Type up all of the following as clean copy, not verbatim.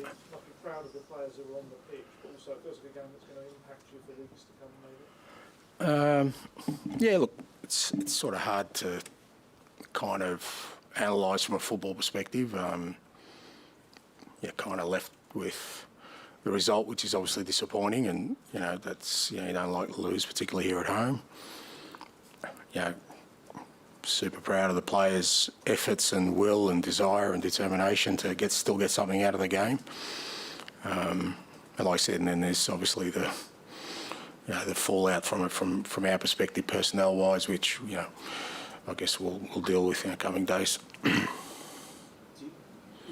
obviously must be proud of the players who are on the pitch, but also it feels like a game that's going to impact you for weeks to come, maybe. Yeah, look, it's sort of hard to kind of analyse from a football perspective. Kind of left with the result, which is obviously disappointing, and that's you don't like to lose, particularly here at home. Super proud of the players' efforts and will and desire and determination to still get something out of the game. And like I said, and then there's obviously the fallout from it from our perspective, personnel-wise, which I guess we'll deal with in the coming days. Is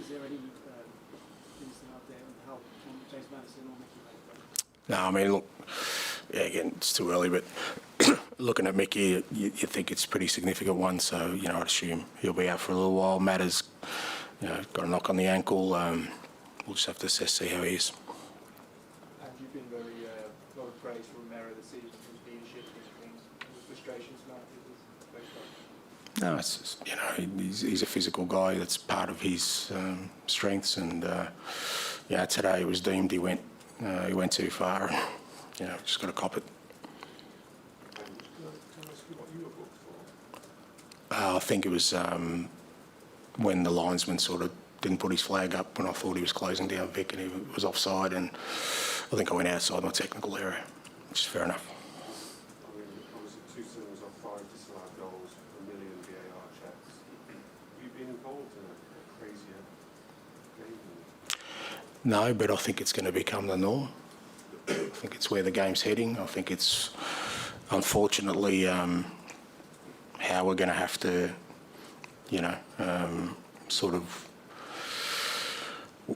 there any insight out there on how James Maddison or Mickey played? No, I mean, look, again, it's too early, but looking at Mickey, you think it's a pretty significant one, so, I'd assume he'll be out for a little while. Matt has, got a knock on the ankle. We'll just have to assess, see how he is. And you've been a lot of praise for Romero this season, for his leadership, his things, his frustrations now. No, it's just, he's a physical guy. That's part of his strengths, and today it was deemed he went too far. Just got to cop it. I think it was when the linesman sort of didn't put his flag up when I thought he was closing down Vic and he was offside, and I think I went outside my technical area, which is fair enough. Obviously 2 sinners off 5 disallowed goals, 1 million VAR checks. Have you been involved in a crazier game? No, but I think it's going to become the norm. I think it's where the game's heading. I think it's, unfortunately, how we're going to have to, sort of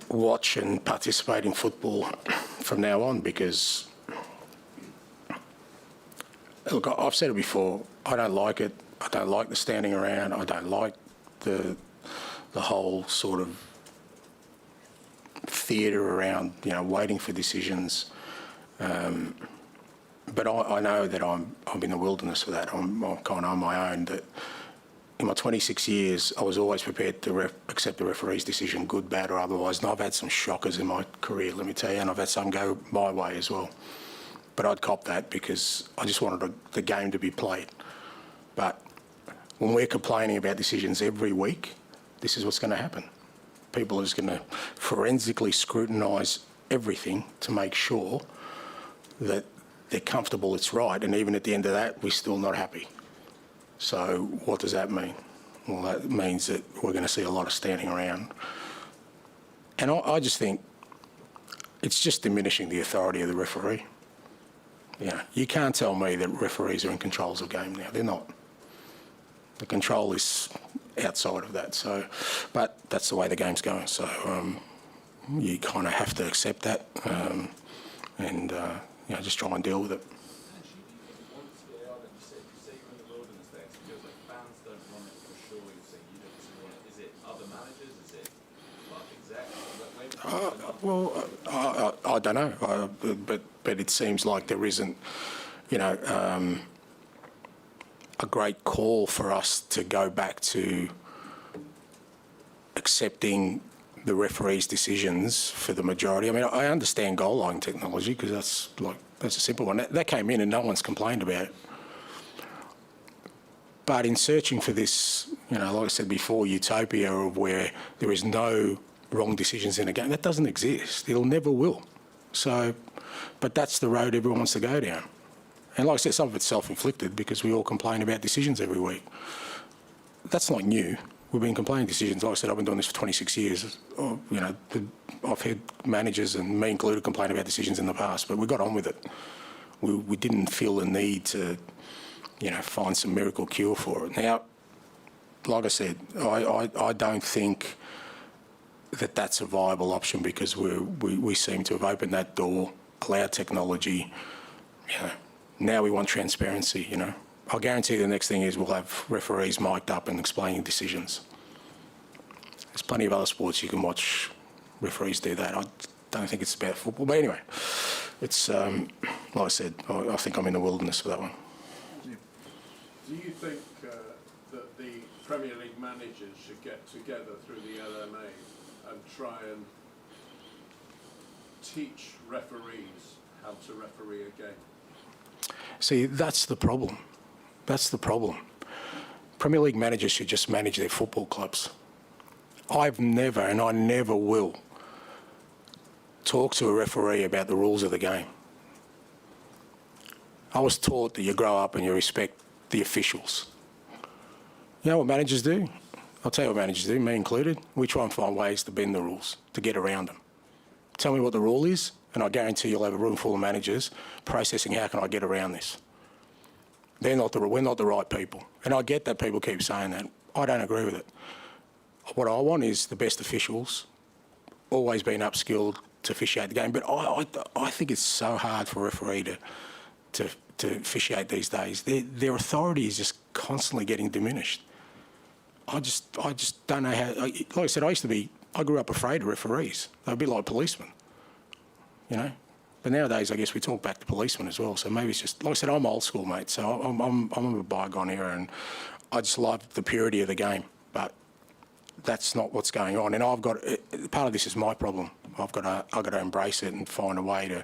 watch and participate in football from now on, because, look, I've said it before, I don't like it. I don't like the standing around. I don't like the whole sort of theatre around, waiting for decisions. But I know that I'm in the wilderness for that. I'm kind of on my own. That in my 26 years, I was always prepared to accept the referee's decision, good, bad, or otherwise. And I've had some shockers in my career, let me tell you, and I've had some go my way as well. But I'd cop that because I just wanted the game to be played. But when we're complaining about decisions every week, this is what's going to happen. People are just going to forensically scrutinise everything to make sure that they're comfortable it's right, and even at the end of that, we're still not happy. So what does that mean? Well, that means that we're going to see a lot of standing around. And I just think it's just diminishing the authority of the referee. You can't tell me that referees are in control of the game now. They're not. The control is outside of that. So, but that's the way the game's going. So you kind of have to accept that, and just try and deal with it. I don't know, but it seems like there isn't, a great call for us to go back to accepting the referee's decisions for the majority. I mean, I understand goal line technology because that's a simple one. That came in and no one's complained about it. But in searching for this, like I said before, utopia of where there is no wrong decisions in a game, that doesn't exist. It'll never will. So, but that's the road everyone wants to go down. And like I said, some of it's self-inflicted because we all complain about decisions every week. That's not new. We've been complaining decisions. Like I said, I've been doing this for 26 years. I've had managers, and me included, complain about decisions in the past, but we got on with it. We didn't feel the need to, find some miracle cure for it. Now, like I said, I don't think that that's a viable option because we seem to have opened that door, allowed technology. Now we want transparency, I'll guarantee the next thing is we'll have referees mic'd up and explaining decisions. There's plenty of other sports you can watch referees do that. I don't think it's about football. But anyway, it's, like I said, I think I'm in the wilderness for that one. Do you think that the Premier League managers should get together through the LMA and try and teach referees how to referee a game? See, that's the problem. That's the problem. Premier League managers should just manage their football clubs. I've never, and I never will, talk to a referee about the rules of the game. I was taught that you grow up and you respect the officials. You know what managers do? I'll tell you what managers do, me included. We try and find ways to bend the rules, to get around them. Tell me what the rule is, and I guarantee you'll have a room full of managers processing how can I get around this. We're not the right people. And I get that people keep saying that. I don't agree with it. What I want is the best officials, always been upskilled to officiate the game. But I think it's so hard for a referee to officiate these days. Their authority is just constantly getting diminished. I just don't know how. Like I said, I grew up afraid of referees. They're a bit like policemen, you know. But nowadays, I guess we talk back to policemen as well. So maybe it's just, like I said, I'm old school, mate. So I'm a bygone era, and I just love the purity of the game. But that's not what's going on. And I've got part of this is my problem. I've got to embrace it and find a way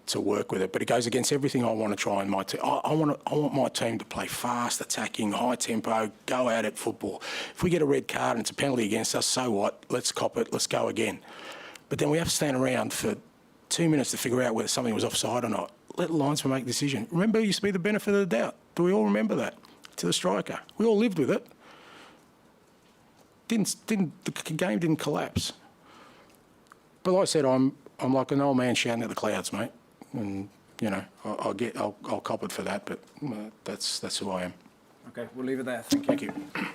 to work with it. But it goes against everything I want to try in my team. I want my team to play fast, attacking, high tempo, go out at football. If we get a red card and it's a penalty against us, so what? Let's cop it. Let's go again. But then we have to stand around for 2 minutes to figure out whether something was offside or not. Let the linesman make the decision. Remember, it used to be the benefit of the doubt. Do we all remember that? To the striker. We all lived with it. The game didn't collapse. But like I said, I'm like an old man shouting at the clouds, mate. And you know, I'll cop it for that. But that's who I am. Okay, we'll leave it there. Thank you. Thank you.